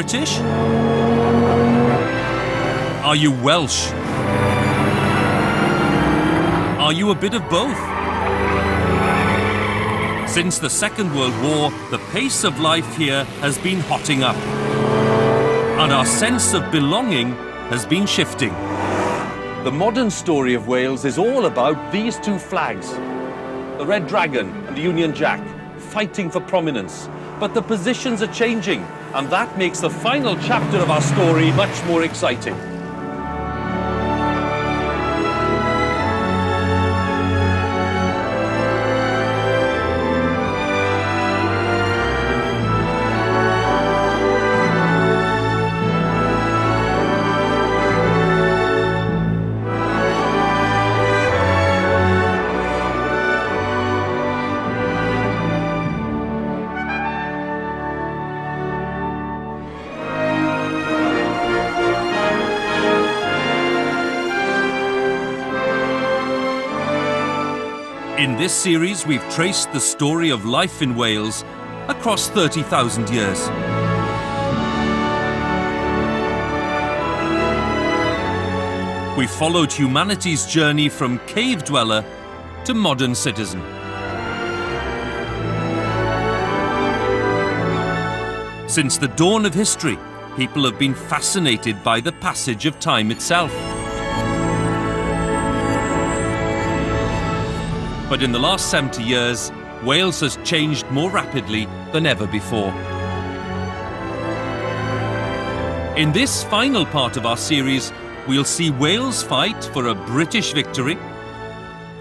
British? Are you Welsh? Are you a bit of both? Since the Second World War, the pace of life here has been hotting up, and our sense of belonging has been shifting. The modern story of Wales is all about these two flags, the Red Dragon and the Union Jack, fighting for prominence. But the positions are changing, and that makes the final chapter of our story much more exciting. In this series, we've traced the story of life in Wales across 30,000 years. We followed humanity's journey from cave dweller to modern citizen. Since the dawn of history, people have been fascinated by the passage of time itself. But in the last 70 years, Wales has changed more rapidly than ever before. In this final part of our series, we'll see Wales fight for a British victory,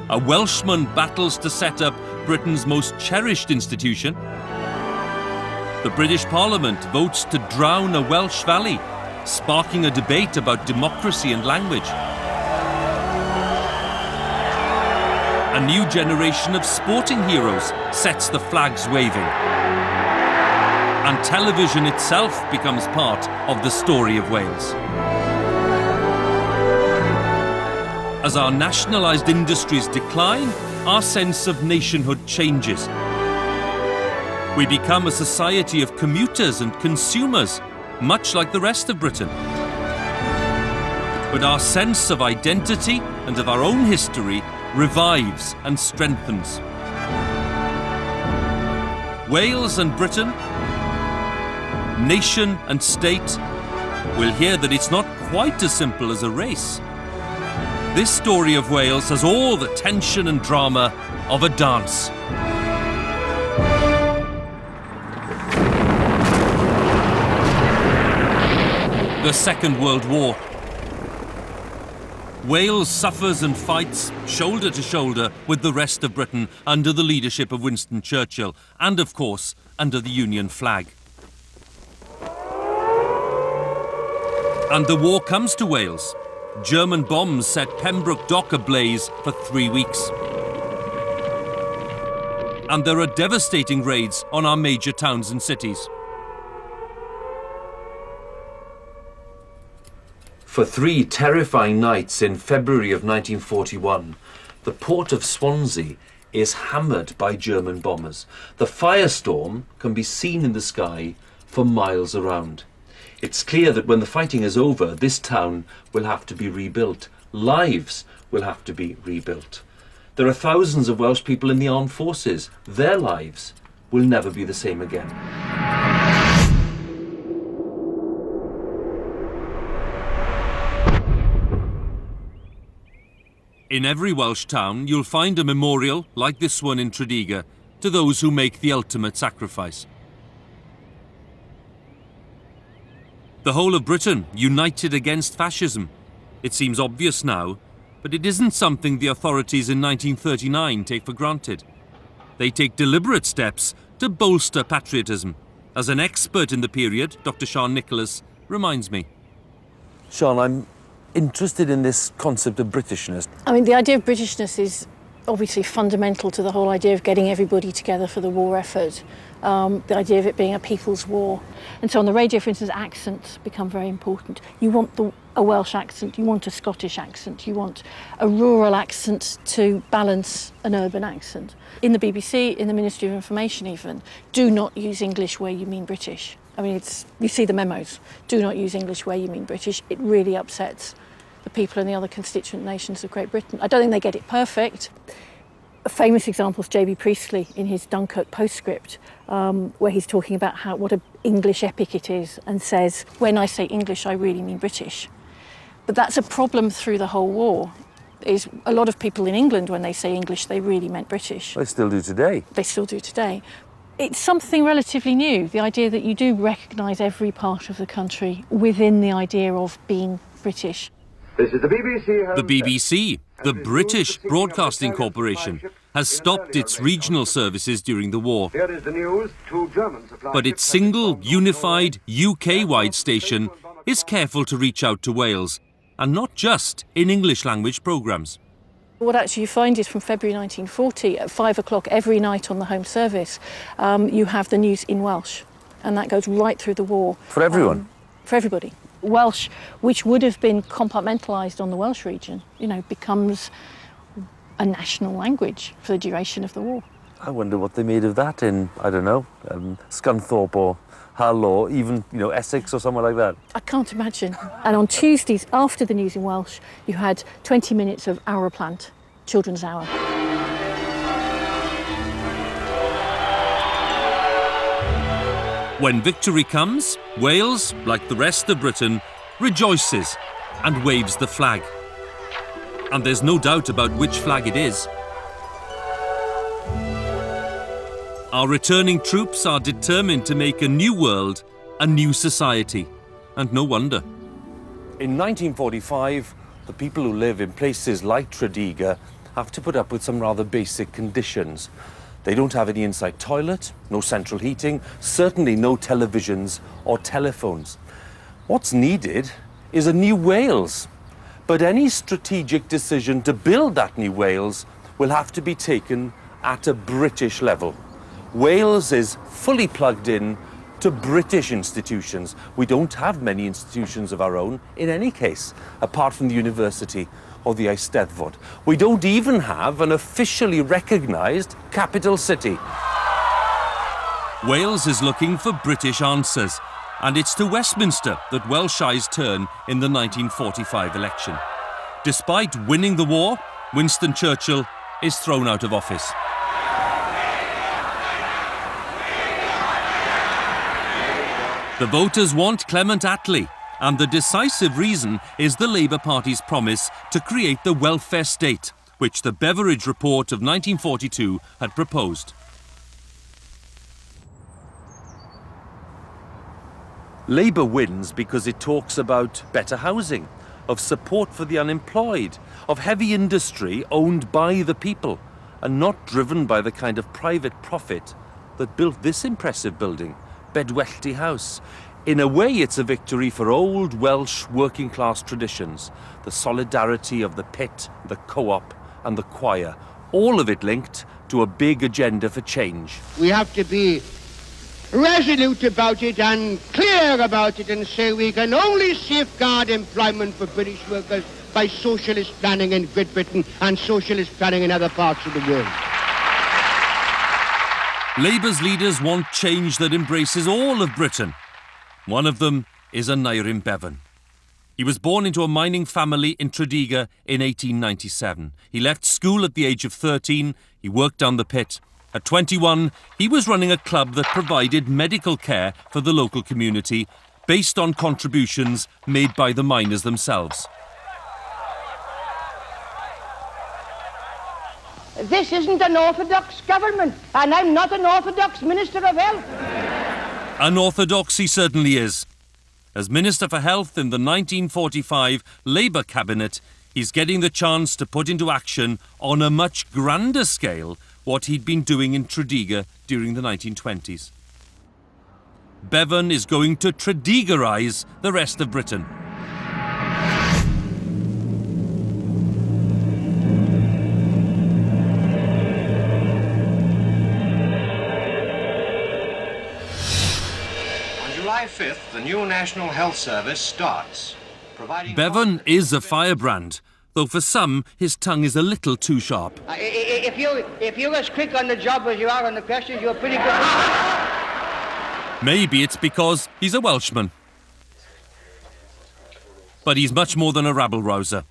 a Welshman battles to set up Britain's most cherished institution, the British Parliament votes to drown a Welsh valley, sparking a debate about democracy and language. A new generation of sporting heroes sets the flags waving. And television itself becomes part of the story of Wales. As our nationalised industries decline, our sense of nationhood changes. We become a society of commuters and consumers, much like the rest of Britain. But our sense of identity and of our own history revives and strengthens. Wales and Britain, nation and state, will hear that it's not quite as simple as a race. This story of Wales has all the tension and drama of a dance. The Second World War. Wales suffers and fights shoulder to shoulder with the rest of Britain under the leadership of Winston Churchill and, of course, under the Union flag. And the war comes to Wales. German bombs set Pembroke Dock ablaze for 3 weeks. And there are devastating raids on our major towns and cities. For 3 terrifying nights in February of 1941, the port of Swansea is hammered by German bombers. The firestorm can be seen in the sky for miles around. It's clear that when the fighting is over, this town will have to be rebuilt. Lives will have to be rebuilt. There are thousands of Welsh people in the armed forces. Their lives will never be the same again. In every Welsh town, you'll find a memorial, like this one in Tredegar, to those who make the ultimate sacrifice. The whole of Britain united against fascism. It seems obvious now, but it isn't something the authorities in 1939 take for granted. They take deliberate steps to bolster patriotism, as an expert in the period, Dr. Sian Nicholas, reminds me. Sian, I'm interested in this concept of Britishness. I mean, the idea of Britishness is obviously fundamental to the whole idea of getting everybody together for the war effort. The idea of it being a people's war. And so on the radio, for instance, accents become very important. You want a Welsh accent, you want a Scottish accent, you want a rural accent to balance an urban accent. In the BBC, in the Ministry of Information even, do not use English where you mean British. I mean, you see the memos. Do not use English where you mean British. It really upsets the people in the other constituent nations of Great Britain. I don't think they get it perfect. A famous example is J.B. Priestley in his Dunkirk postscript, where he's talking about what an English epic it is, and says, when I say English, I really mean British. But that's a problem through the whole war, is a lot of people in England, when they say English, they really meant British. They still do today. They still do today. It's something relatively new, the idea that you do recognise every part of the country within the idea of being British. This is the BBC. The BBC, the British Broadcasting Corporation, has stopped its regional services during the war. Here is the news. 2 German supply But its single, unified, UK-wide station is careful to reach out to Wales, and not just in English-language programmes. What actually you find is from February 1940, at 5 o'clock every night on the home service, you have the news in Welsh, and that goes right through the war. For everyone? For everybody. Welsh, which would have been compartmentalised on the Welsh region, becomes a national language for the duration of the war. I wonder what they made of that in, I don't know, Scunthorpe or Hull or even, Essex or somewhere like that. I can't imagine. And on Tuesdays, after the news in Welsh, you had 20 minutes of Hour Plant, Children's Hour. When victory comes, Wales, like the rest of Britain, rejoices and waves the flag. And there's no doubt about which flag it is. Our returning troops are determined to make a new world, a new society. And no wonder. In 1945, the people who live in places like Tredegar have to put up with some rather basic conditions. They don't have any inside toilet, no central heating, certainly no televisions or telephones. What's needed is a new Wales. But any strategic decision to build that new Wales will have to be taken at a British level. Wales is fully plugged in to British institutions. We don't have many institutions of our own in any case, apart from the university or the Eisteddfod. We don't even have an officially recognised capital city. Wales is looking for British answers, and it's to Westminster that Welsh eyes turn in the 1945 election. Despite winning the war, Winston Churchill is thrown out of office. The voters want Clement Attlee, and the decisive reason is the Labour Party's promise to create the welfare state, which the Beveridge Report of 1942 had proposed. Labour wins because it talks about better housing, of support for the unemployed, of heavy industry owned by the people, and not driven by the kind of private profit that built this impressive building, Bedwellty House. In a way, it's a victory for old Welsh working-class traditions, the solidarity of the pit, the co-op and the choir, all of it linked to a big agenda for change. We have to be resolute about it and clear about it and say we can only safeguard employment for British workers by socialist planning in Great Britain and socialist planning in other parts of the world. Labour's leaders want change that embraces all of Britain. One of them is Aneurin Bevan. He was born into a mining family in Tredegar in 1897. He left school at the age of 13. He worked down the pit. At 21, he was running a club that provided medical care for the local community based on contributions made by the miners themselves. This isn't an orthodox government, and I'm not an orthodox Minister of Health. Unorthodox he certainly is. As Minister for Health in the 1945 Labour cabinet, he's getting the chance to put into action on a much grander scale what he'd been doing in Tredegar during the 1920s. Bevan is going to Tredegarise the rest of Britain. July 5th, the new National Health Service starts. Bevan is a firebrand, though for some his tongue is a little too sharp. If you're as quick on the job as you are on the questions, you're pretty good. Maybe it's because he's a Welshman. But he's much more than a rabble-rouser.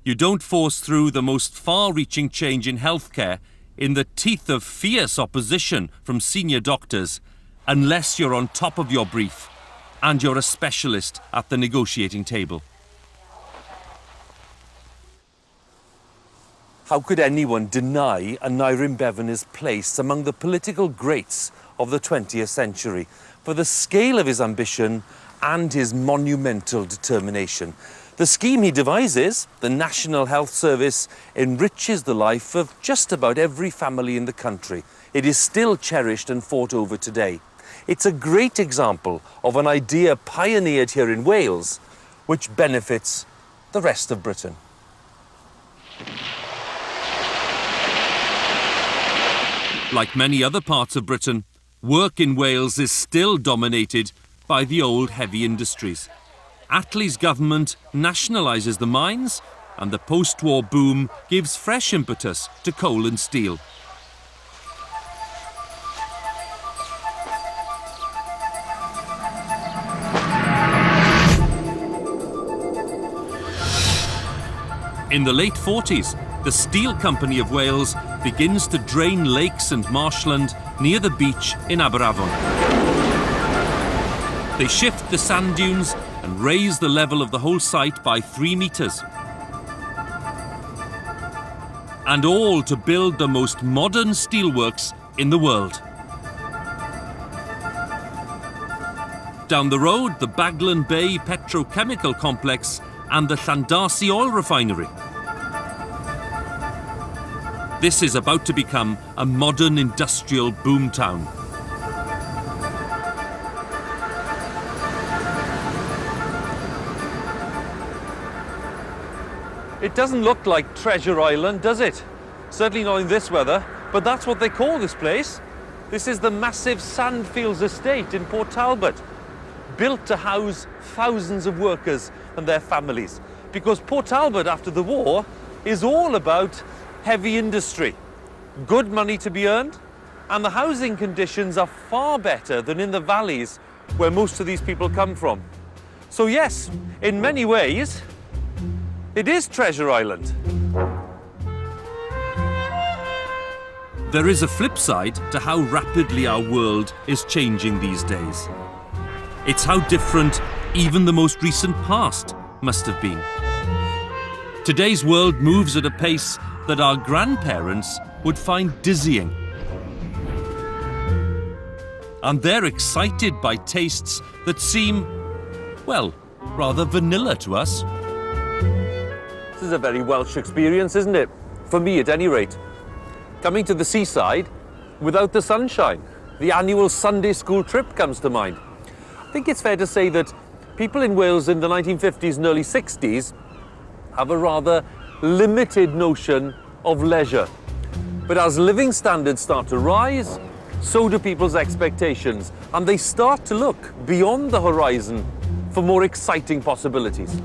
You don't force through the most far-reaching change in healthcare in the teeth of fierce opposition from senior doctors unless you're on top of your brief and you're a specialist at the negotiating table. How could anyone deny Aneurin Bevan his place among the political greats of the 20th century for the scale of his ambition and his monumental determination? The scheme he devises, the National Health Service, enriches the life of just about every family in the country. It is still cherished and fought over today. It's a great example of an idea pioneered here in Wales, which benefits the rest of Britain. Like many other parts of Britain, work in Wales is still dominated by the old heavy industries. Attlee's government nationalises the mines, and the post-war boom gives fresh impetus to coal and steel. In the late 40s, the Steel Company of Wales begins to drain lakes and marshland near the beach in Aberafon. They shift the sand dunes and raise the level of the whole site by 3 metres. And all to build the most modern steelworks in the world. Down the road, the Baglan Bay Petrochemical Complex and the Llandasi oil refinery. This is about to become a modern industrial boomtown. It doesn't look like Treasure Island, does it? Certainly not in this weather, but that's what they call this place. This is the massive Sandfields estate in Port Talbot, built to house thousands of workers and their families. Because Port Talbot, after the war, is all about heavy industry. Good money to be earned, and the housing conditions are far better than in the valleys where most of these people come from. So yes, in many ways, it is Treasure Island. There is a flip side to how rapidly our world is changing these days. It's how different even the most recent past must have been. Today's world moves at a pace that our grandparents would find dizzying. And they're excited by tastes that seem, well, rather vanilla to us. This is a very Welsh experience, isn't it? For me, at any rate. Coming to the seaside without the sunshine. The annual Sunday school trip comes to mind. I think it's fair to say that people in Wales in the 1950s and early 60s have a rather limited notion of leisure. But as living standards start to rise, so do people's expectations, and they start to look beyond the horizon for more exciting possibilities.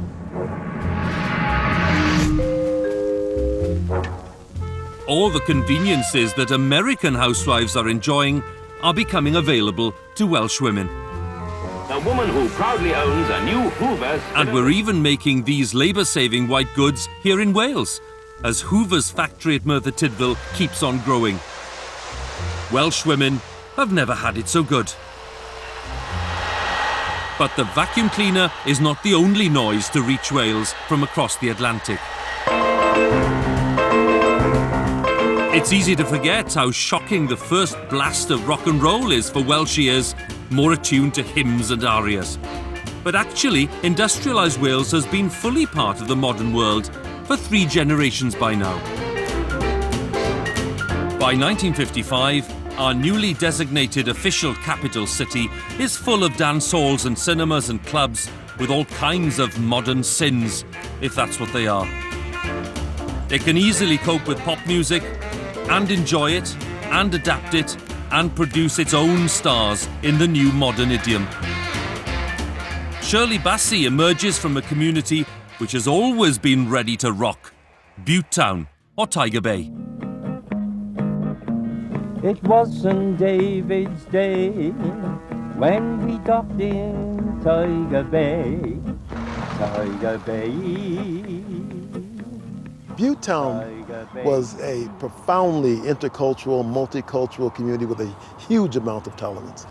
All the conveniences that American housewives are enjoying are becoming available to Welsh women. A woman who proudly owns a new Hoover's. And we're even making these labour-saving white goods here in Wales, as Hoover's factory at Merthyr Tydfil keeps on growing. Welsh women have never had it so good. But the vacuum cleaner is not the only noise to reach Wales from across the Atlantic. It's easy to forget how shocking the first blast of rock and roll is for Welsh ears, more attuned to hymns and arias. But actually, industrialised Wales has been fully part of the modern world for 3 generations by now. By 1955, our newly designated official capital city is full of dance halls and cinemas and clubs with all kinds of modern sins, if that's what they are. It can easily cope with pop music and enjoy it and adapt it and produce its own stars in the new modern idiom. Shirley Bassey emerges from a community which has always been ready to rock, Bute Town or Tiger Bay. It was St. David's Day, when we docked in Tiger Bay, Tiger Bay. Buttetown was a profoundly intercultural, multicultural community with a huge amount of tolerance.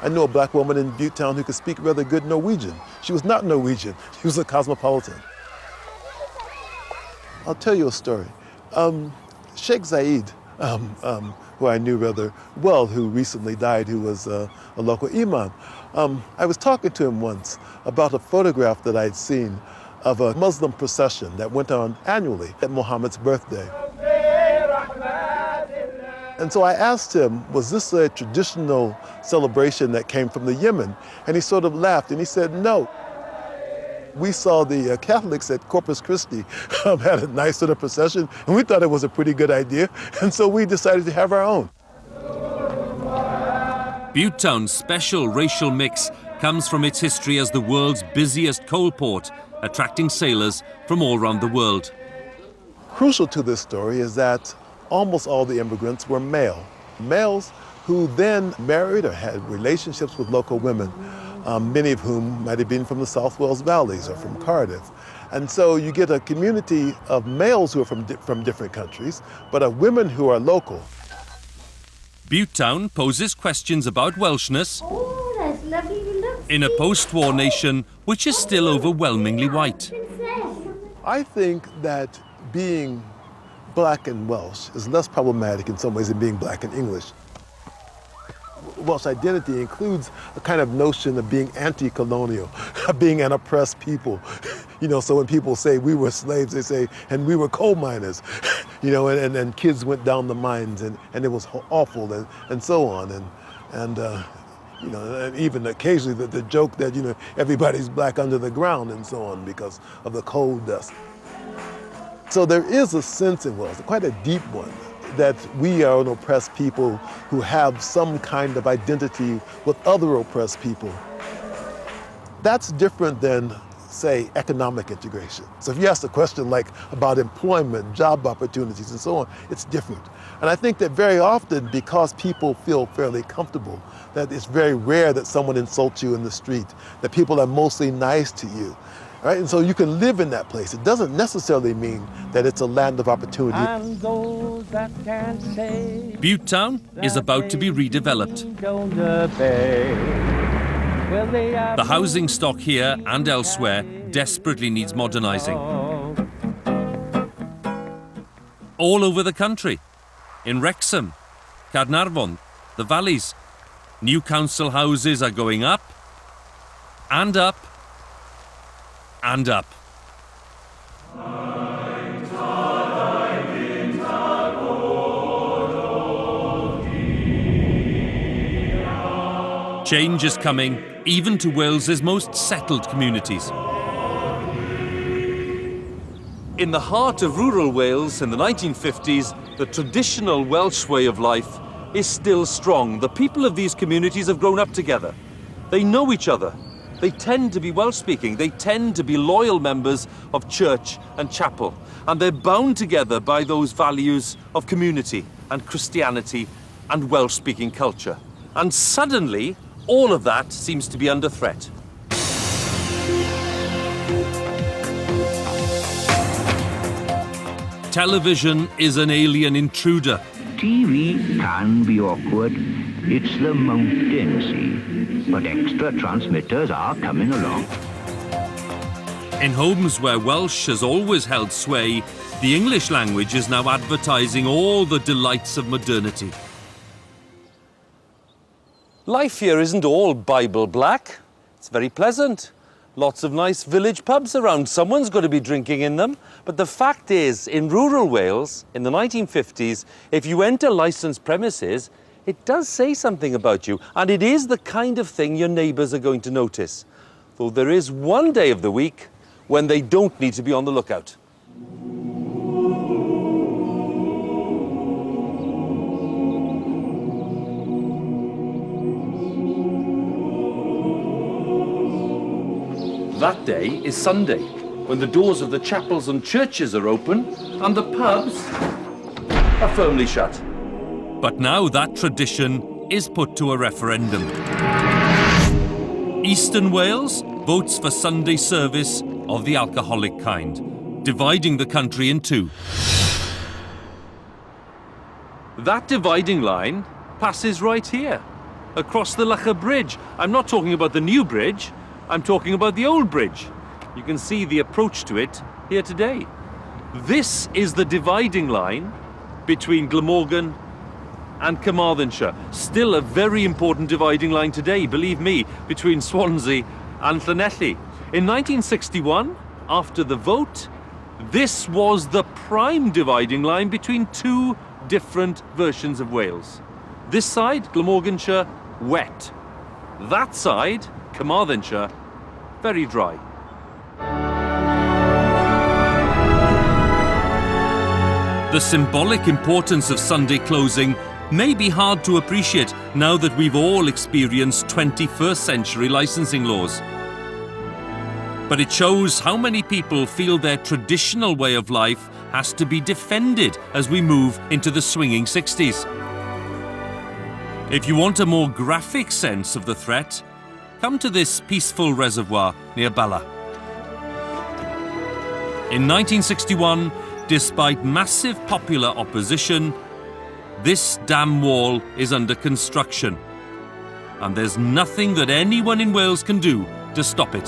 I knew a black woman in Buttetown who could speak rather good Norwegian. She was not Norwegian, she was a cosmopolitan. I'll tell you a story. Sheikh Zayed, who I knew rather well, who recently died, who was a local imam. I was talking to him once about a photograph that I'd seen of a Muslim procession that went on annually at Muhammad's birthday. And so I asked him, was this a traditional celebration that came from the Yemen? And he sort of laughed and he said, no. We saw the Catholics at Corpus Christi had a nice sort of procession, and we thought it was a pretty good idea, and so we decided to have our own. Buttetown's special racial mix comes from its history as the world's busiest coal port, attracting sailors from all around the world. Crucial to this story is that almost all the immigrants were male. Males who then married or had relationships with local women, many of whom might have been from the South Wales Valleys or from Cardiff. And so you get a community of males who are from different countries, but of women who are local. Buttetown poses questions about Welshness in a post-war nation which is still overwhelmingly white. I think that being black and Welsh is less problematic in some ways than being black and English. Welsh identity includes a kind of notion of being anti-colonial, being an oppressed people. You know, so when people say we were slaves, they say, and we were coal miners, you know, and kids went down the mines and it was awful and so on. And you know, and even occasionally the joke that, you know, everybody's black under the ground and so on because of the coal dust. So there is a sense in Wales, quite a deep one, that we are an oppressed people who have some kind of identity with other oppressed people. That's different than, say, economic integration. So if you ask a question like about employment, job opportunities, and so on, it's different. And I think that very often, because people feel fairly comfortable, that it's very rare that someone insults you in the street, that people are mostly nice to you. Right? And so you can live in that place. It doesn't necessarily mean that it's a land of opportunity. Buttetown is about to be redeveloped. The housing stock here and elsewhere desperately needs modernising. All over the country, in Wrexham, Caernarfon, the valleys, new council houses are going up and up and up. Change is coming even to Wales's most settled communities. In the heart of rural Wales in the 1950s, the traditional Welsh way of life is still strong. The people of these communities have grown up together. They know each other. They tend to be Welsh-speaking. They tend to be loyal members of church and chapel. And they're bound together by those values of community and Christianity and Welsh-speaking culture. And suddenly, all of that seems to be under threat. Television is an alien intruder. TV can be awkward. It's the mountain, see. But extra transmitters are coming along. In homes where Welsh has always held sway, the English language is now advertising all the delights of modernity. Life here isn't all Bible black. It's very pleasant. Lots of nice village pubs around. Someone's got to be drinking in them. But the fact is, in rural Wales, in the 1950s, if you enter licensed premises, it does say something about you. And it is the kind of thing your neighbours are going to notice. Though there is one day of the week when they don't need to be on the lookout. That day is Sunday, when the doors of the chapels and churches are open and the pubs are firmly shut. But now that tradition is put to a referendum. Eastern Wales votes for Sunday service of the alcoholic kind, dividing the country in two. That dividing line passes right here, across the Lough Bridge. I'm not talking about the new bridge, I'm talking about the old bridge. You can see the approach to it here today. This is the dividing line between Glamorgan and Carmarthenshire. Still a very important dividing line today, believe me, between Swansea and Llanelli. In 1961, after the vote, this was the prime dividing line between two different versions of Wales. This side, Glamorganshire, wet. That side, Carmarthenshire, very dry. The symbolic importance of Sunday closing may be hard to appreciate now that we've all experienced 21st century licensing laws. But it shows how many people feel their traditional way of life has to be defended as we move into the swinging 60s. If you want a more graphic sense of the threat, come to this peaceful reservoir near Bala. In 1961, despite massive popular opposition, this dam wall is under construction, and there's nothing that anyone in Wales can do to stop it.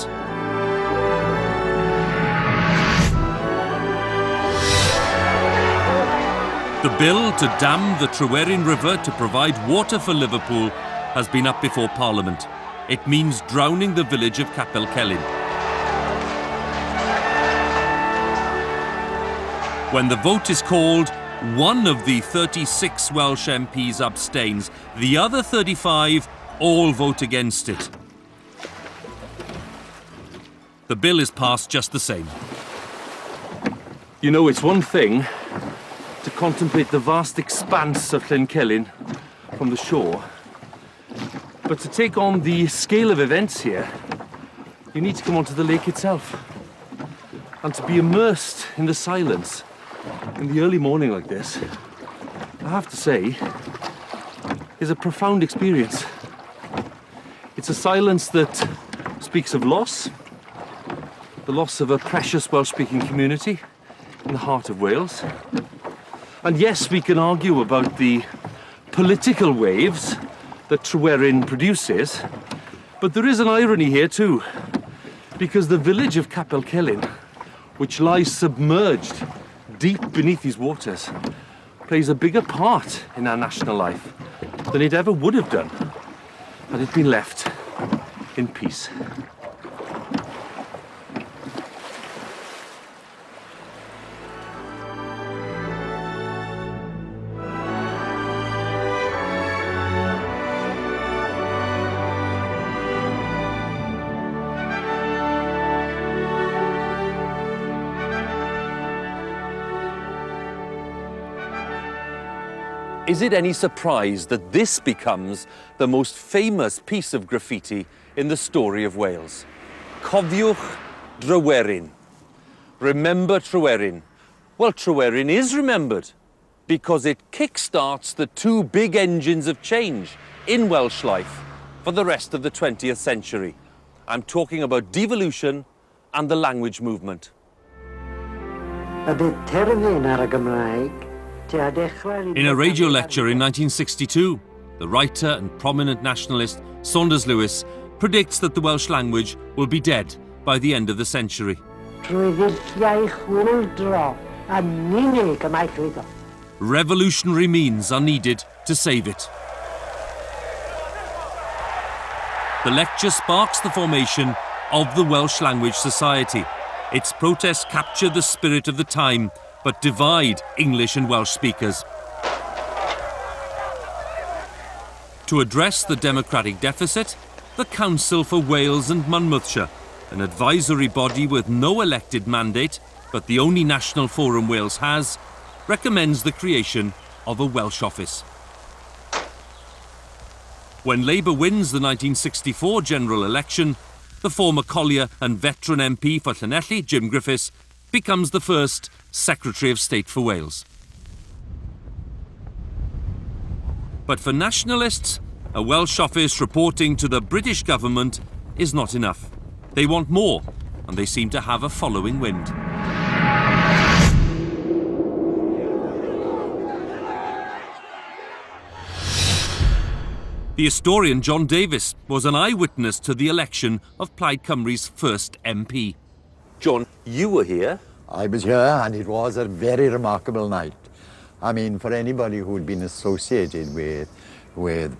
The bill to dam the Tryweryn River to provide water for Liverpool has been up before Parliament. It means drowning the village of Capel Celyn. When the vote is called, one of the 36 Welsh MPs abstains. The other 35 all vote against it. The bill is passed just the same. You know, it's one thing to contemplate the vast expanse of Llancelyn from the shore, but to take on the scale of events here, you need to come onto the lake itself, and to be immersed in the silence in the early morning like this, I have to say, is a profound experience. It's a silence that speaks of loss, the loss of a precious Welsh-speaking community in the heart of Wales. And yes, we can argue about the political waves that Tryweryn produces, but there is an irony here too, because the village of Capel Celyn, which lies submerged deep beneath these waters, plays a bigger part in our national life than it ever would have done had it been left in peace. Is it any surprise that this becomes the most famous piece of graffiti in the story of Wales? Cofiwch Tryweryn. Remember Tryweryn. Well, Tryweryn is remembered because it kickstarts the two big engines of change in Welsh life for the rest of the 20th century. I'm talking about devolution and the language movement. In a radio lecture in 1962, the writer and prominent nationalist Saunders Lewis predicts that the Welsh language will be dead by the end of the century. Revolutionary means are needed to save it. The lecture sparks the formation of the Welsh Language Society. Its protests capture the spirit of the time, but divide English and Welsh speakers. To address the democratic deficit, the Council for Wales and Monmouthshire, an advisory body with no elected mandate, but the only national forum Wales has, recommends the creation of a Welsh office. When Labour wins the 1964 general election, the former collier and veteran MP for Llanelli, Jim Griffiths, becomes the first Secretary of State for Wales. But for nationalists, a Welsh office reporting to the British government is not enough. They want more, and they seem to have a following wind. The historian John Davis was an eyewitness to the election of Plaid Cymru's first MP. John, you were here. I was here, and it was a very remarkable night. I mean, for anybody who'd been associated with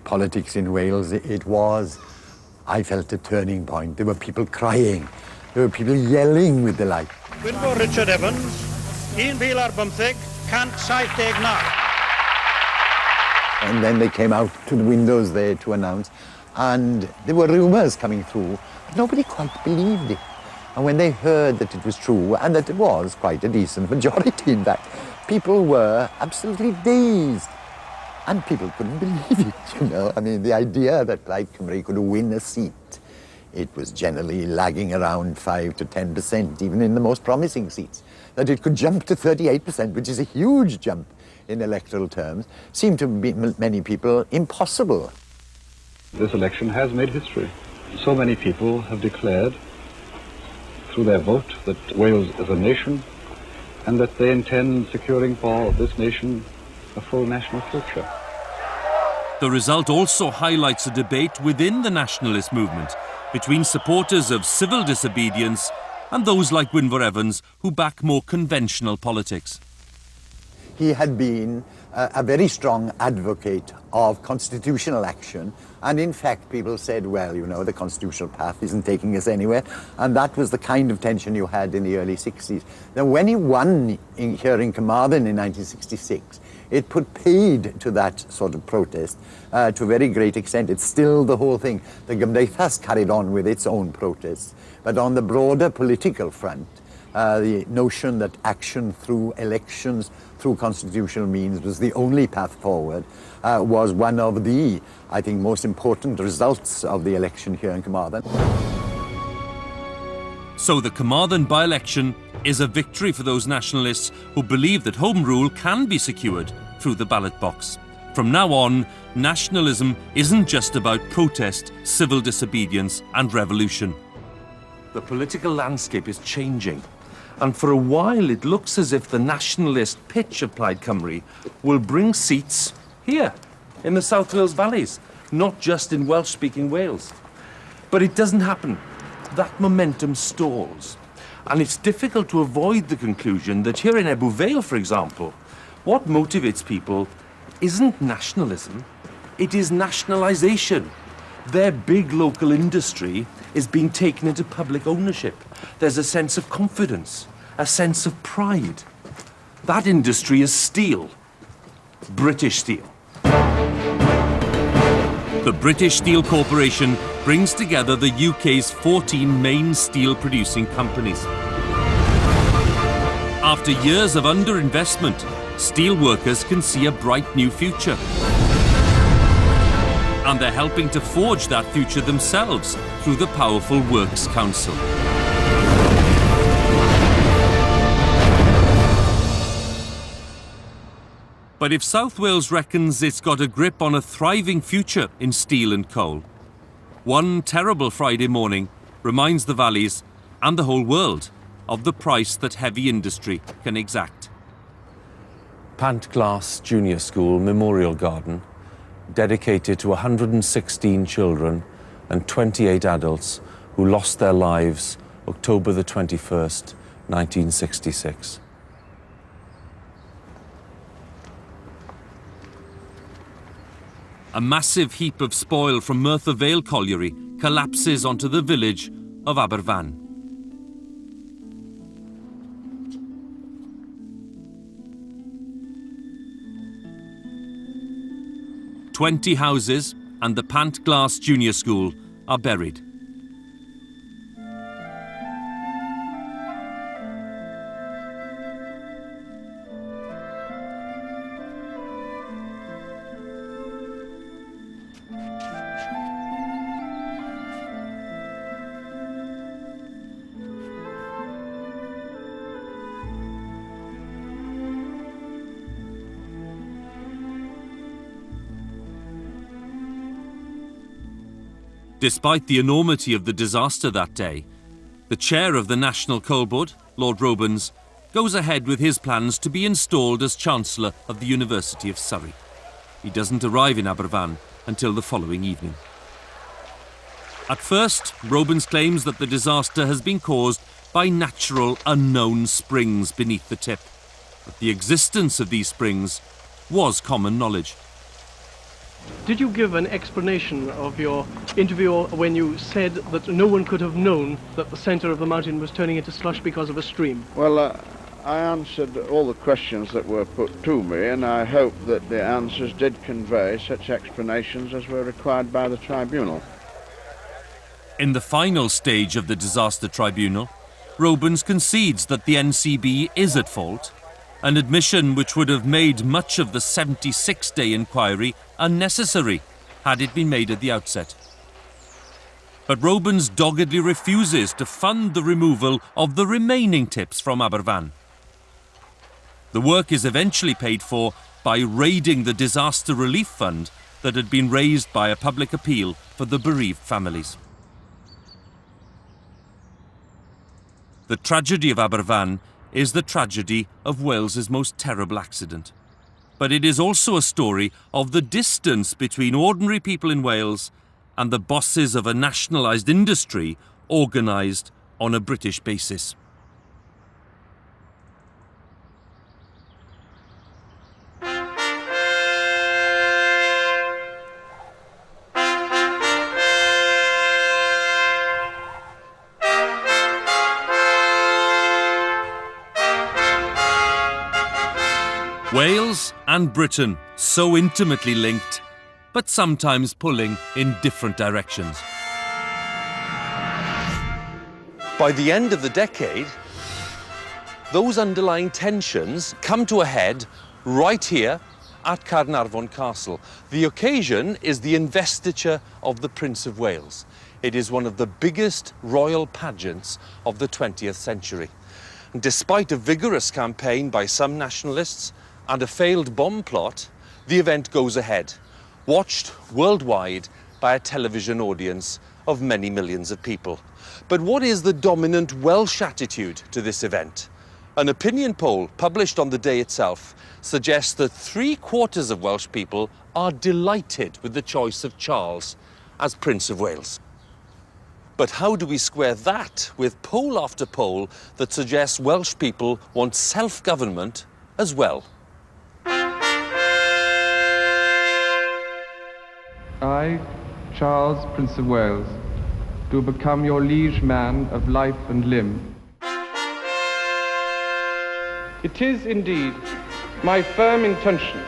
politics in Wales, it was, I felt, a turning point. There were people crying. There were people yelling with delight. Gwynfor Richard Evans, 1,075 And then they came out to the windows there to announce, and there were rumours coming through, but nobody quite believed it. And when they heard that it was true, and that it was quite a decent majority, in fact, people were absolutely dazed. And people couldn't believe it, you know. I mean, the idea that Plaid Cymru could win a seat, it was generally lagging around 5 to 10%, even in the most promising seats. That it could jump to 38%, which is a huge jump in electoral terms, seemed to many people impossible. This election has made history. So many people have declared through their vote that Wales is a nation and that they intend securing for this nation a full national future. The result also highlights a debate within the nationalist movement between supporters of civil disobedience and those like Gwynfor Evans who back more conventional politics. He had been a very strong advocate of constitutional action, and in fact people said, well, you know, the constitutional path isn't taking us anywhere, and that was the kind of tension you had in the early 60s. Then when he won here in Carmarthen in 1966, it put paid to that sort of protest to a very great extent. It's still the whole thing. The Gymdeithas carried on with its own protests, but on the broader political front, the notion that action through elections, through constitutional means, was the only path forward, was one of the, I think, most important results of the election here in Carmarthen. So the Carmarthen by-election is a victory for those nationalists who believe that Home Rule can be secured through the ballot box. From now on, nationalism isn't just about protest, civil disobedience and revolution. The political landscape is changing. And for a while, it looks as if the nationalist pitch of Plaid Cymru will bring seats here, in the South Wales valleys, not just in Welsh-speaking Wales. But it doesn't happen. That momentum stalls. And it's difficult to avoid the conclusion that here in Ebbw Vale, for example, what motivates people isn't nationalism, it is nationalisation. Their big local industry is being taken into public ownership. There's a sense of confidence, a sense of pride. That industry is steel. British steel. The British Steel Corporation brings together the UK's 14 main steel-producing companies. After years of underinvestment, steel workers can see a bright new future. And they're helping to forge that future themselves through the powerful Works Council. But if South Wales reckons it's got a grip on a thriving future in steel and coal, one terrible Friday morning reminds the valleys and the whole world of the price that heavy industry can exact. Pantglas Junior School Memorial Garden, dedicated to 116 children and 28 adults who lost their lives October the 21st, 1966. A massive heap of spoil from Merthyr Vale colliery collapses onto the village of Aberfan. "20 houses and the Pantglas Junior School are buried. Despite the enormity of the disaster that day, the chair of the National Coal Board, Lord Robens, goes ahead with his plans to be installed as Chancellor of the University of Surrey. He doesn't arrive in Aberfan until the following evening. At first, Robens claims that the disaster has been caused by natural unknown springs beneath the tip. But the existence of these springs was common knowledge. Did you give an explanation of your interview when you said that no one could have known that the centre of the mountain was turning into slush because of a stream? Well, I answered all the questions that were put to me, and I hope that the answers did convey such explanations as were required by the tribunal. In the final stage of the disaster tribunal, Robens concedes that the NCB is at fault, an admission which would have made much of the 76-day inquiry unnecessary had it been made at the outset. But Robens doggedly refuses to fund the removal of the remaining tips from Aberfan. The work is eventually paid for by raiding the disaster relief fund that had been raised by a public appeal for the bereaved families. The tragedy of Aberfan is the tragedy of Wales's most terrible accident. But it is also a story of the distance between ordinary people in Wales and the bosses of a nationalised industry organised on a British basis. Wales and Britain, so intimately linked, but sometimes pulling in different directions. By the end of the decade, those underlying tensions come to a head right here at Carnarvon Castle. The occasion is the investiture of the Prince of Wales. It is one of the biggest royal pageants of the 20th century. And despite a vigorous campaign by some nationalists and a failed bomb plot, the event goes ahead, watched worldwide by a television audience of many millions of people. But what is the dominant Welsh attitude to this event? An opinion poll published on the day itself suggests that 3/4 of Welsh people are delighted with the choice of Charles as Prince of Wales. But how do we square that with poll after poll that suggests Welsh people want self-government as well? I, Charles, Prince of Wales, do become your liege man of life and limb. It is indeed my firm intention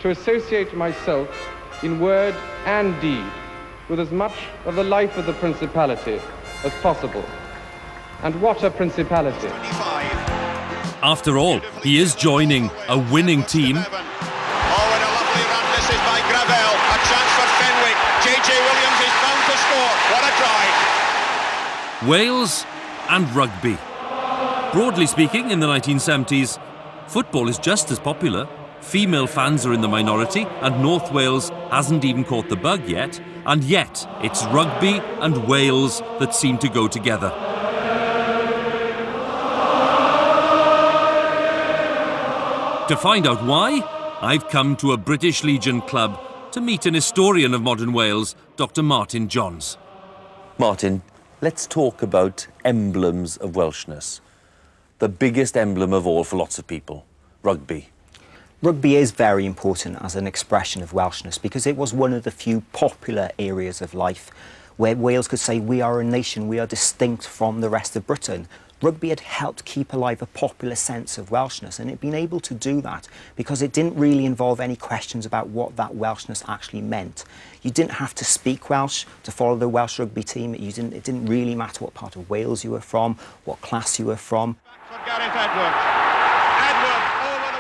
to associate myself in word and deed with as much of the life of the Principality as possible. And what a Principality! After all, he is joining a winning team. Wales and rugby. Broadly speaking, in the 1970s, football is just as popular. Female fans are in the minority, and North Wales hasn't even caught the bug yet. And yet, it's rugby and Wales that seem to go together. To find out why, I've come to a British Legion club to meet an historian of modern Wales, Dr. Martin Johns. Martin, let's talk about emblems of Welshness. The biggest emblem of all for lots of people, rugby. Rugby is very important as an expression of Welshness because it was one of the few popular areas of life where Wales could say we are a nation, we are distinct from the rest of Britain. Rugby had helped keep alive a popular sense of Welshness, and it had been able to do that because it didn't really involve any questions about what that Welshness actually meant. You didn't have to speak Welsh to follow the Welsh rugby team. It didn't really matter what part of Wales you were from, what class you were from.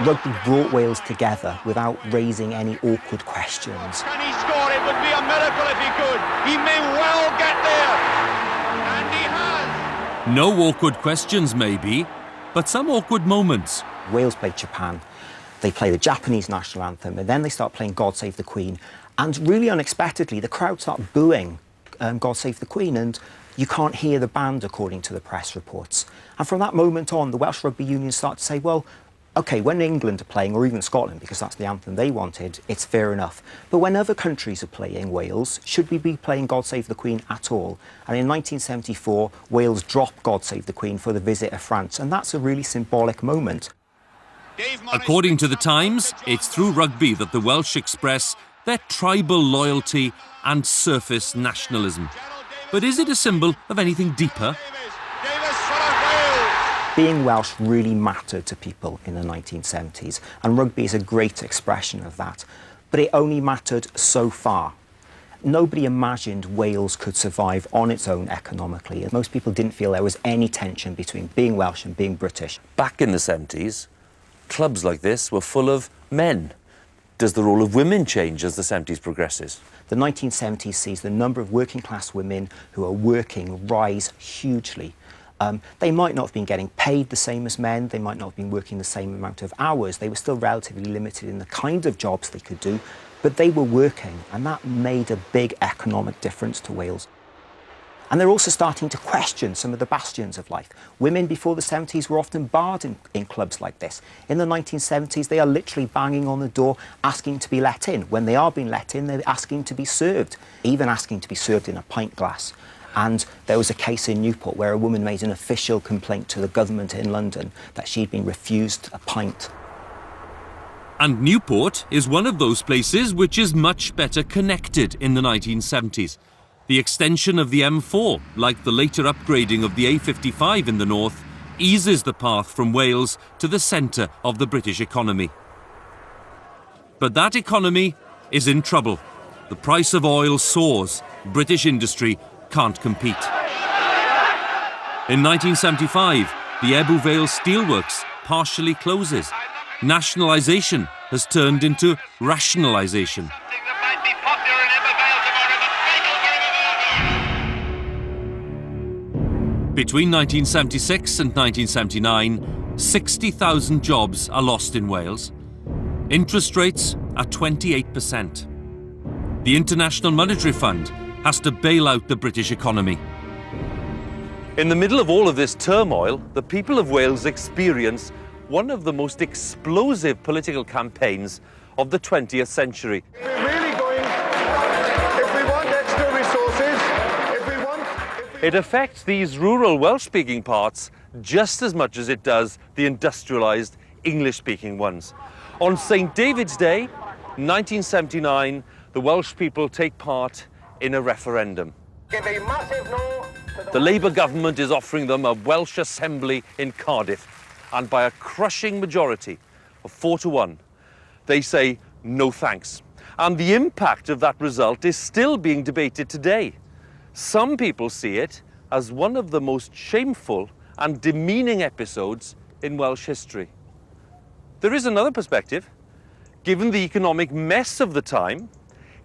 Rugby brought Wales together without raising any awkward questions. Can he score? It would be a miracle if he could. He may well get there. And he has. No awkward questions, maybe, but some awkward moments. Wales played Japan. They play the Japanese national anthem, and then they start playing God Save the Queen. And really unexpectedly, the crowd start booing God Save the Queen, and you can't hear the band according to the press reports. And from that moment on, the Welsh Rugby Union start to say, well, OK, when England are playing, or even Scotland, because that's the anthem they wanted, it's fair enough. But when other countries are playing Wales, should we be playing God Save the Queen at all? And in 1974, Wales dropped God Save the Queen for the visit of France, and that's a really symbolic moment. According to the Times, it's through rugby that the Welsh express their tribal loyalty and surface nationalism. But is it a symbol of anything deeper? Being Welsh really mattered to people in the 1970s, and rugby is a great expression of that. But it only mattered so far. Nobody imagined Wales could survive on its own economically. Most people didn't feel there was any tension between being Welsh and being British. Back in the 70s, clubs like this were full of men. Does the role of women change as the 70s progresses? The 1970s sees the number of working class women who are working rise hugely. They might not have been getting paid the same as men, they might not have been working the same amount of hours, they were still relatively limited in the kind of jobs they could do, but they were working, and that made a big economic difference to Wales. And they're also starting to question some of the bastions of life. Women before the 70s were often barred in clubs like this. In the 1970s, they are literally banging on the door, asking to be let in. When they are being let in, they're asking to be served, even asking to be served in a pint glass. And there was a case in Newport where a woman made an official complaint to the government in London that she'd been refused a pint. And Newport is one of those places which is much better connected in the 1970s. The extension of the M4, like the later upgrading of the A55 in the north, eases the path from Wales to the centre of the British economy. But that economy is in trouble. The price of oil soars. British industry can't compete. In 1975, the Ebbw Vale Steelworks partially closes. Nationalisation has turned into rationalisation. Between 1976 and 1979, 60,000 jobs are lost in Wales. Interest rates are 28%. The International Monetary Fund has to bail out the British economy. In the middle of all of this turmoil, the people of Wales experience one of the most explosive political campaigns of the 20th century. It affects these rural Welsh-speaking parts just as much as it does the industrialised English-speaking ones. On St David's Day, 1979, the Welsh people take part in a referendum. The Labour government is offering them a Welsh Assembly in Cardiff, and by a crushing majority of 4-1, they say no thanks. And the impact of that result is still being debated today. Some people see it as one of the most shameful and demeaning episodes in Welsh history. There is another perspective. Given the economic mess of the time,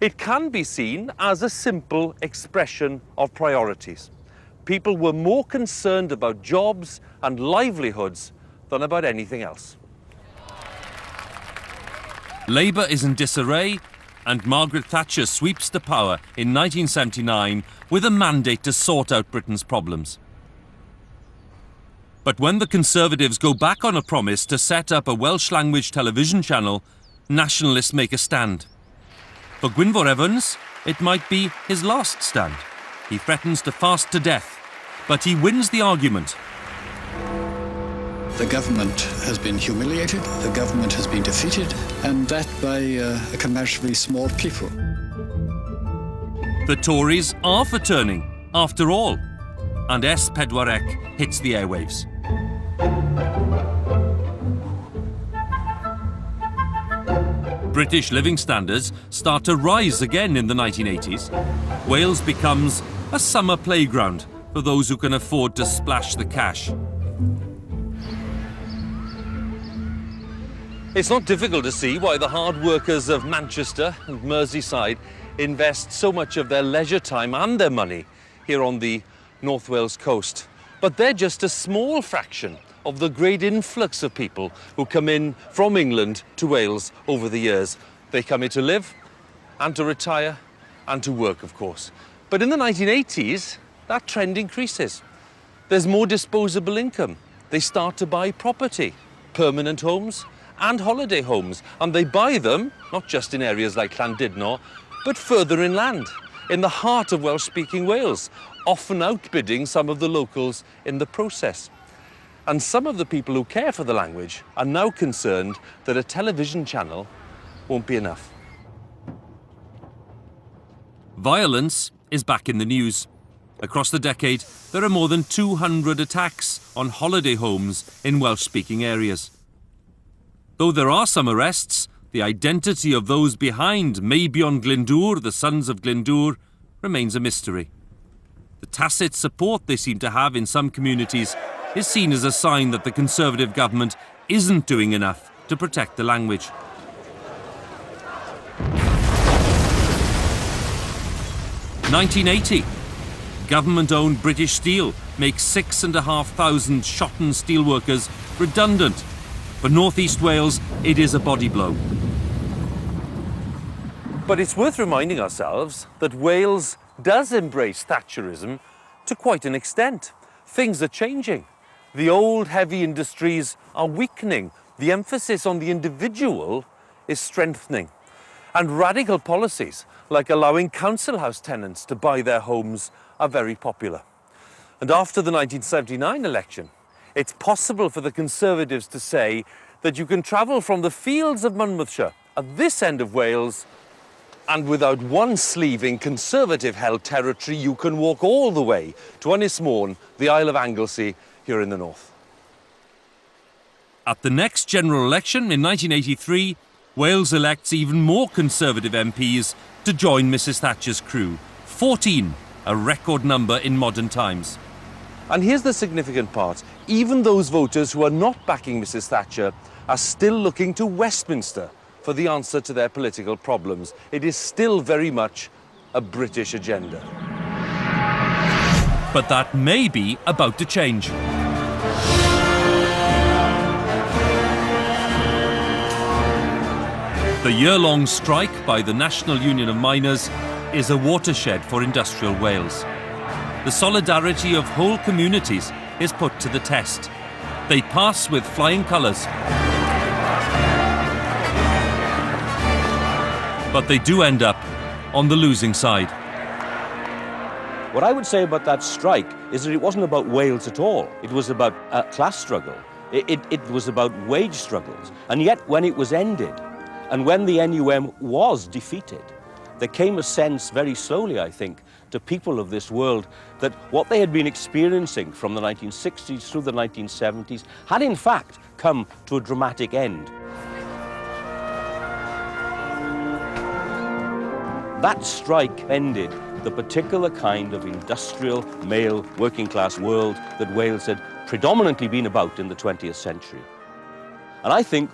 it can be seen as a simple expression of priorities. People were more concerned about jobs and livelihoods than about anything else. Labour is in disarray, and Margaret Thatcher sweeps to power in 1979 with a mandate to sort out Britain's problems. But when the Conservatives go back on a promise to set up a Welsh-language television channel, nationalists make a stand. For Gwynfor Evans, it might be his last stand. He threatens to fast to death, but he wins the argument. The government has been humiliated, the government has been defeated, and that by a comparatively small people. The Tories are for turning, after all, and S4C hits the airwaves. British living standards start to rise again in the 1980s. Wales becomes a summer playground for those who can afford to splash the cash. It's not difficult to see why the hard workers of Manchester and Merseyside invest so much of their leisure time and their money here on the North Wales coast. But they're just a small fraction of the great influx of people who come in from England to Wales over the years. They come here to live and to retire and to work, of course. But in the 1980s, that trend increases. There's more disposable income. They start to buy property, permanent homes and holiday homes, and they buy them not just in areas like Llandudno, but further inland, in the heart of Welsh-speaking Wales, often outbidding some of the locals in the process. And some of the people who care for the language are now concerned that a television channel won't be enough. Violence is back in the news. Across the decade, there are more than 200 attacks on holiday homes in Welsh-speaking areas. Though there are some arrests, the identity of those behind Meibion Glyndŵr, the Sons of Glyndŵr, remains a mystery. The tacit support they seem to have in some communities is seen as a sign that the Conservative government isn't doing enough to protect the language. (1980). Government-owned British Steel makes 6,500 Shotton steelworkers redundant. For North East Wales, it is a body blow. But it's worth reminding ourselves that Wales does embrace Thatcherism to quite an extent. Things are changing. The old heavy industries are weakening. The emphasis on the individual is strengthening. And radical policies, like allowing council house tenants to buy their homes, are very popular. And after the 1979 election, it's possible for the Conservatives to say that you can travel from the fields of Monmouthshire at this end of Wales, and without one sleeve in Conservative-held territory, you can walk all the way to Ynys Môn, the Isle of Anglesey, here in the north. At the next general election in 1983, Wales elects even more Conservative MPs to join Mrs Thatcher's crew. 14, a record number in modern times. And here's the significant part. Even those voters who are not backing Mrs Thatcher are still looking to Westminster for the answer to their political problems. It is still very much a British agenda. But that may be about to change. The year-long strike by the National Union of Miners is a watershed for industrial Wales. The solidarity of whole communities is put to the test. They pass with flying colours. But they do end up on the losing side. What I would say about that strike is that it wasn't about Wales at all. It was about a class struggle. It was about wage struggles. And yet, when it was ended, and when the NUM was defeated, there came a sense very slowly, I think, to people of this world that what they had been experiencing from the 1960s through the 1970s had in fact come to a dramatic end. That strike ended the particular kind of industrial, male, working-class world that Wales had predominantly been about in the 20th century. And I think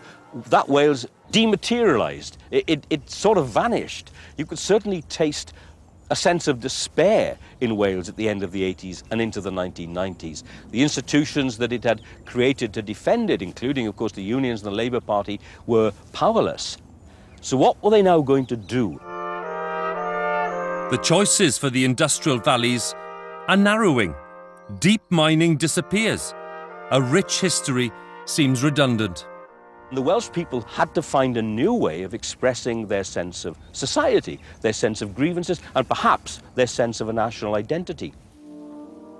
that Wales dematerialised. It sort of vanished. You could certainly taste a sense of despair in Wales at the end of the 80s and into the 1990s. The institutions that it had created to defend it, including, of course, the unions and the Labour Party, were powerless. So what were they now going to do? The choices for the industrial valleys are narrowing. Deep mining disappears. A rich history seems redundant. The Welsh people had to find a new way of expressing their sense of society, their sense of grievances, and perhaps their sense of a national identity.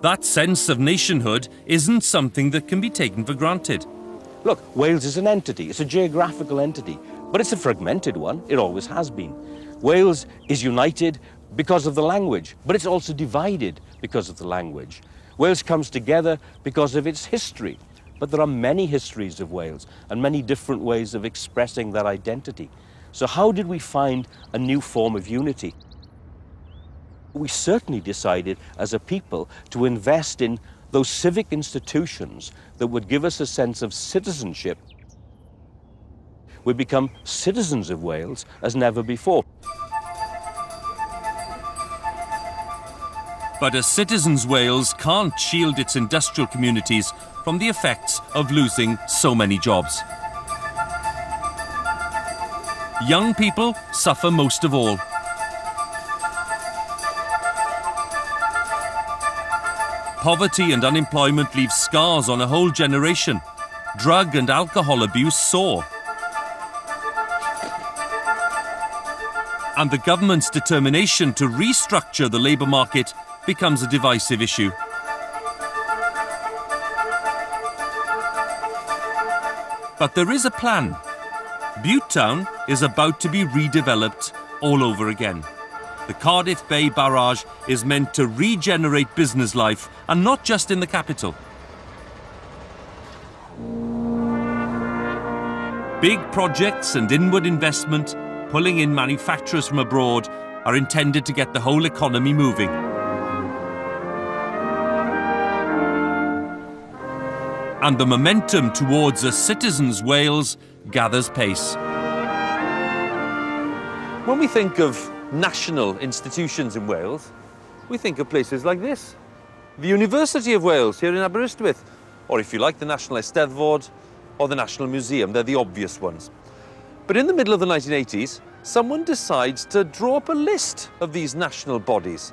That sense of nationhood isn't something that can be taken for granted. Look, Wales is an entity. It's a geographical entity, but it's a fragmented one. It always has been. Wales is united because of the language, but it's also divided because of the language. Wales comes together because of its history. But there are many histories of Wales and many different ways of expressing that identity. So how did we find a new form of unity? We certainly decided as a people to invest in those civic institutions that would give us a sense of citizenship. We become citizens of Wales as never before. But a citizens' Wales can't shield its industrial communities from the effects of losing so many jobs. Young people suffer most of all. Poverty and unemployment leave scars on a whole generation. Drug and alcohol abuse soar. And the government's determination to restructure the labour market becomes a divisive issue. But there is a plan. Bute Town is about to be redeveloped all over again. The Cardiff Bay Barrage is meant to regenerate business life, and not just in the capital. Big projects and inward investment, pulling in manufacturers from abroad, are intended to get the whole economy moving. And the momentum towards a citizens' Wales gathers pace. When we think of national institutions in Wales, we think of places like this. The University of Wales here in Aberystwyth, or if you like, the National Eisteddfod or the National Museum. They're the obvious ones. But in the middle of the 1980s, someone decides to draw up a list of these national bodies.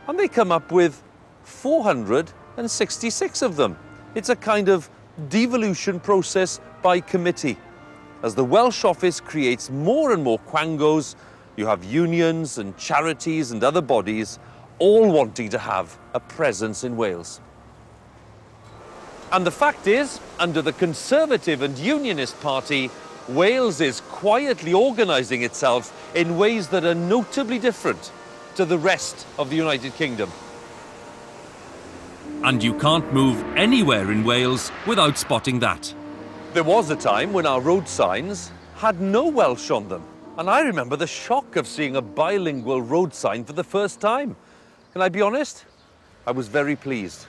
And they come up with 466 of them. It's a kind of devolution process by committee. As the Welsh office creates more and more quangos, you have unions and charities and other bodies all wanting to have a presence in Wales. And the fact is, under the Conservative and Unionist Party, Wales is quietly organising itself in ways that are notably different to the rest of the United Kingdom. And you can't move anywhere in Wales without spotting that. There was a time when our road signs had no Welsh on them. And I remember the shock of seeing a bilingual road sign for the first time. Can I be honest? I was very pleased.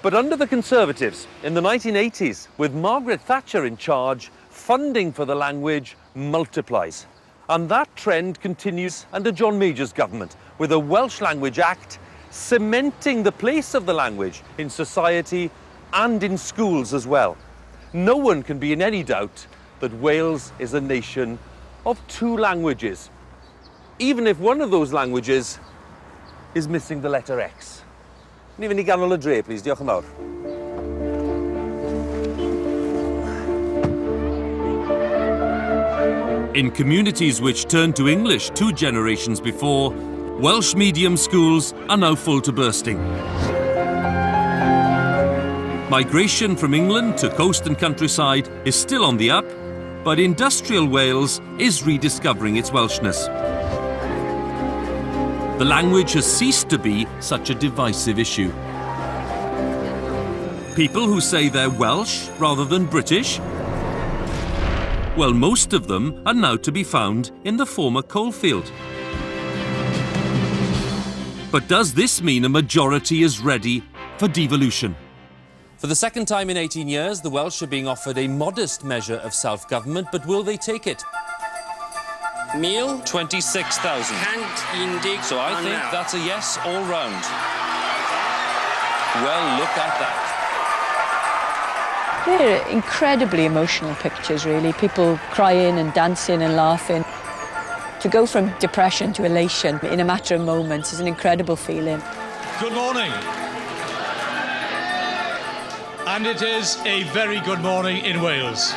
But under the Conservatives, in the 1980s, with Margaret Thatcher in charge, funding for the language multiplies. And that trend continues under John Major's government, with a Welsh Language Act cementing the place of the language in society and in schools as well. No one can be in any doubt that Wales is a nation of two languages, even if one of those languages is missing the letter X. Ni fynd I ganol y dre, please. Diolch yn fawr. In communities which turned to English 2 generations before, Welsh medium schools are now full to bursting. Migration from England to coast and countryside is still on the up, but industrial Wales is rediscovering its Welshness. The language has ceased to be such a divisive issue. People who say they're Welsh rather than British, well, most of them are now to be found in the former coalfield. But does this mean a majority is ready for devolution? For the second time in 18 years, the Welsh are being offered a modest measure of self-government, but will they take it? 26,000. So I think that's a yes all round. Well, look at that. They're incredibly emotional pictures, really. People crying and dancing and laughing. To go from depression to elation in a matter of moments is an incredible feeling. Good morning. And it is a very good morning in Wales.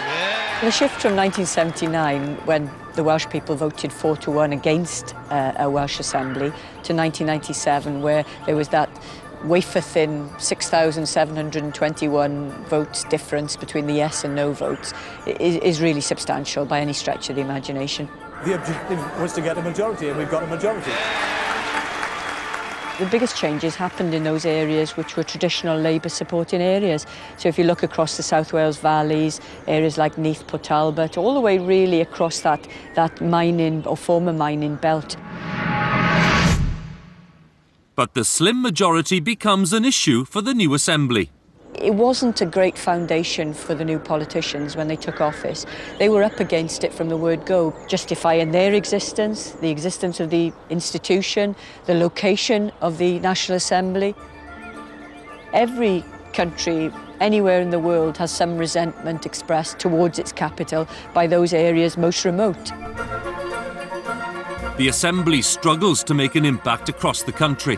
The shift from 1979, when the Welsh people voted 4-1 against a Welsh Assembly, to 1997, where there was that wafer-thin 6,721 votes difference between the yes and no votes, is really substantial by any stretch of the imagination. The objective was to get a majority, and we've got a majority. The biggest changes happened in those areas which were traditional Labour supporting areas. So if you look across the South Wales valleys, areas like Neath, Port Talbot, all the way really across that mining or former mining belt. But the slim majority becomes an issue for the new Assembly. It wasn't a great foundation for the new politicians when they took office. They were up against it from the word go, justifying their existence, the existence of the institution, the location of the National Assembly. Every country anywhere in the world has some resentment expressed towards its capital by those areas most remote. The Assembly struggles to make an impact across the country.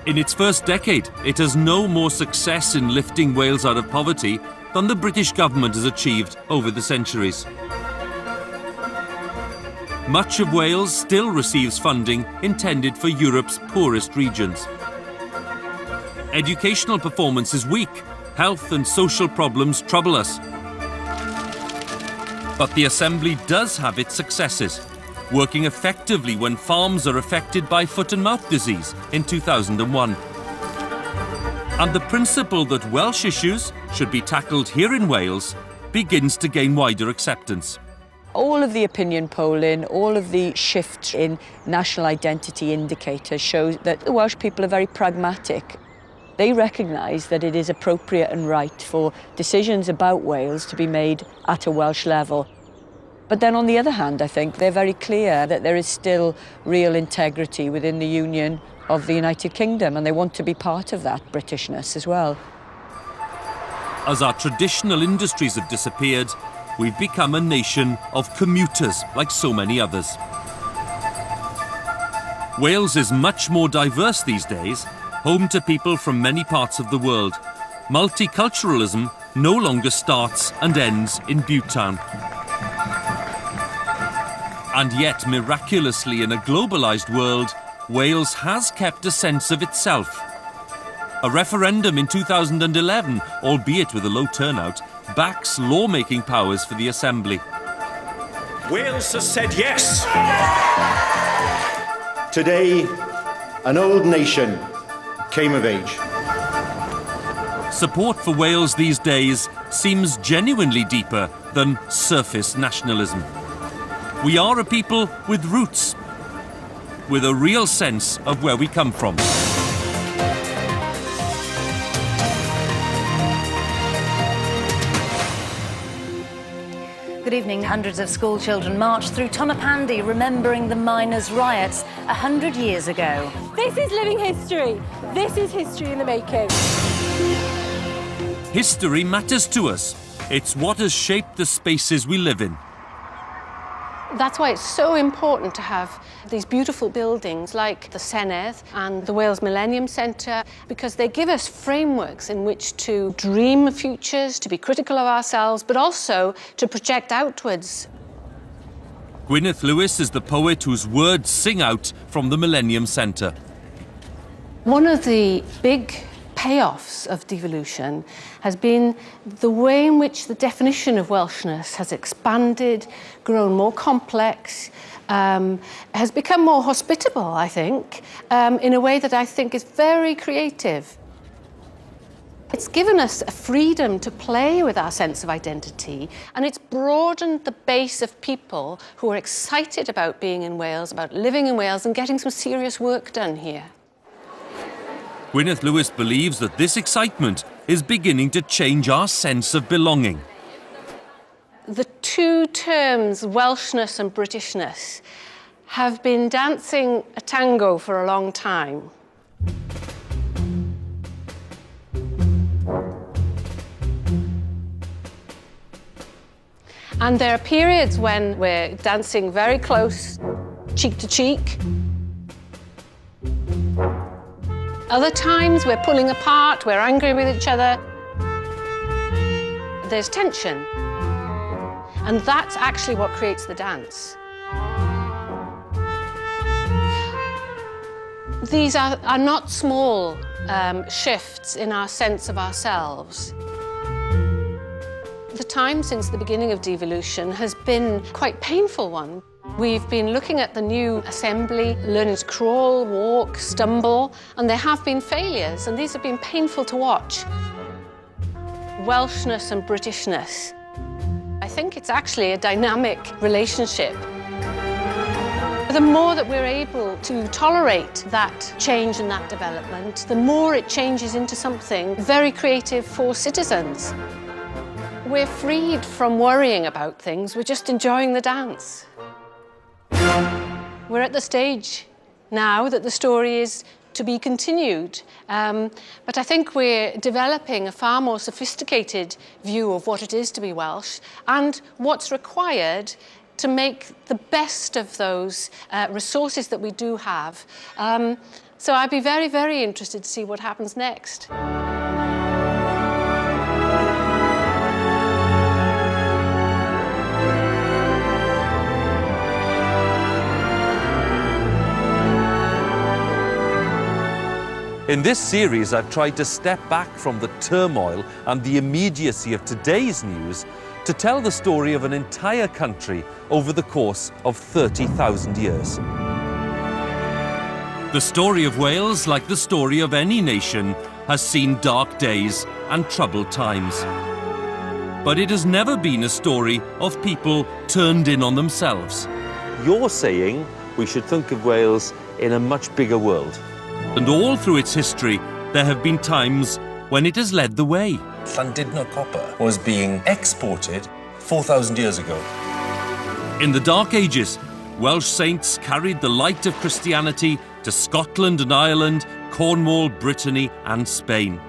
In its first decade, it has no more success in lifting Wales out of poverty than the British government has achieved over the centuries. Much of Wales still receives funding intended for Europe's poorest regions. Educational performance is weak. Health and social problems trouble us. But the Assembly does have its successes, working effectively when farms are affected by foot and mouth disease in 2001. And the principle that Welsh issues should be tackled here in Wales begins to gain wider acceptance. All of the opinion polling, all of the shift in national identity indicators shows that the Welsh people are very pragmatic. They recognise that it is appropriate and right for decisions about Wales to be made at a Welsh level. But then on the other hand, I think they're very clear that there is still real integrity within the Union of the United Kingdom, and they want to be part of that Britishness as well. As our traditional industries have disappeared, we've become a nation of commuters, like so many others. Wales is much more diverse these days, home to people from many parts of the world. Multiculturalism no longer starts and ends in Butetown. And yet, miraculously, in a globalised world, Wales has kept a sense of itself. A referendum in 2011, albeit with a low turnout, backs lawmaking powers for the Assembly. Wales has said yes. Today, an old nation came of age. Support for Wales these days seems genuinely deeper than surface nationalism. We are a people with roots, with a real sense of where we come from. Good evening. Hundreds of school children marched through Tonopandi remembering the miners' riots 100 years ago. This is living history. This is history in the making. History matters to us. It's what has shaped the spaces we live in. That's why it's so important to have these beautiful buildings like the Senedd and the Wales Millennium Centre, because they give us frameworks in which to dream of futures, to be critical of ourselves, but also to project outwards. Gwyneth Lewis is the poet whose words sing out from the Millennium Centre. One of the big payoffs of devolution has been the way in which the definition of Welshness has expanded, grown more complex, has become more hospitable, I think, in a way that I think is very creative. It's given us a freedom to play with our sense of identity, and it's broadened the base of people who are excited about being in Wales, about living in Wales and getting some serious work done here. Gwyneth Lewis believes that this excitement is beginning to change our sense of belonging. The two terms, Welshness and Britishness, have been dancing a tango for a long time. And there are periods when we're dancing very close, cheek to cheek. Other times we're pulling apart, we're angry with each other. There's tension. And that's actually what creates the dance. These are not small shifts in our sense of ourselves. The time since the beginning of devolution has been quite a painful one. We've been looking at the new Assembly, learning to crawl, walk, stumble, and there have been failures, and these have been painful to watch. Welshness and Britishness. I think it's actually a dynamic relationship. The more that we're able to tolerate that change and that development, the more it changes into something very creative for citizens. We're freed from worrying about things, we're just enjoying the dance. We're at the stage now that the story is to be continued. But I think we're developing a far more sophisticated view of what it is to be Welsh and what's required to make the best of those resources that we do have. So I'd be very, very interested to see what happens next. In this series, I've tried to step back from the turmoil and the immediacy of today's news to tell the story of an entire country over the course of 30,000 years. The story of Wales, like the story of any nation, has seen dark days and troubled times. But it has never been a story of people turned in on themselves. You're saying we should think of Wales in a much bigger world. And all through its history, there have been times when it has led the way. Llandudno copper was being exported 4,000 years ago. In the Dark Ages, Welsh saints carried the light of Christianity to Scotland and Ireland, Cornwall, Brittany and Spain.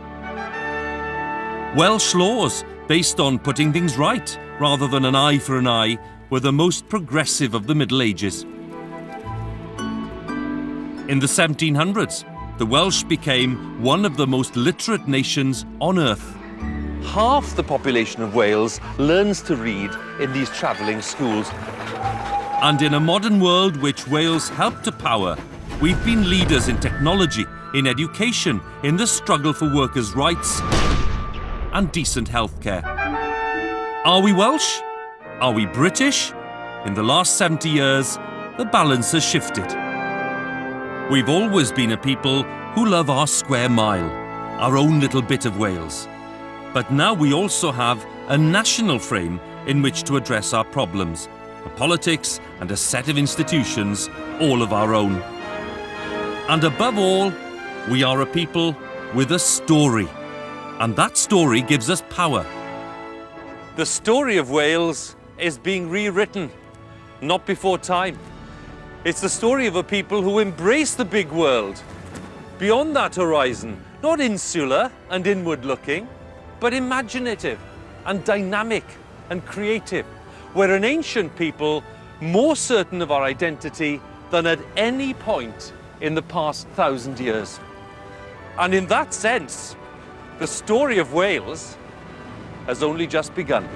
Welsh laws, based on putting things right rather than an eye for an eye, were the most progressive of the Middle Ages. In the 1700s, the Welsh became one of the most literate nations on earth. Half the population of Wales learns to read in these travelling schools. And in a modern world which Wales helped to power, we've been leaders in technology, in education, in the struggle for workers' rights and decent healthcare. Are we Welsh? Are we British? In the last 70 years, the balance has shifted. We've always been a people who love our square mile, our own little bit of Wales. But now we also have a national frame in which to address our problems, a politics and a set of institutions all of our own. And above all, we are a people with a story, and that story gives us power. The story of Wales is being rewritten, not before time. It's the story of a people who embrace the big world. Beyond that horizon, not insular and inward-looking, but imaginative and dynamic and creative. We're an ancient people more certain of our identity than at any point in the past 1,000 years. And in that sense, the story of Wales has only just begun.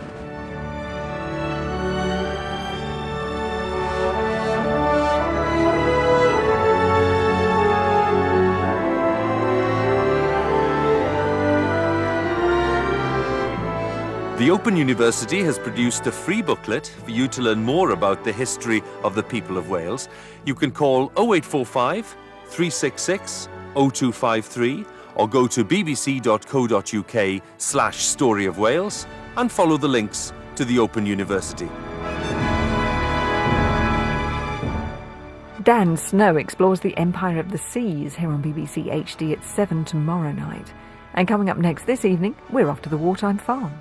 The Open University has produced a free booklet for you to learn more about the history of the people of Wales. You can call 0845 366 0253 or go to bbc.co.uk/Story of Wales and follow the links to the Open University. Dan Snow explores the Empire of the Seas here on BBC HD at 7 tomorrow night. And coming up next this evening, we're off to the wartime farm.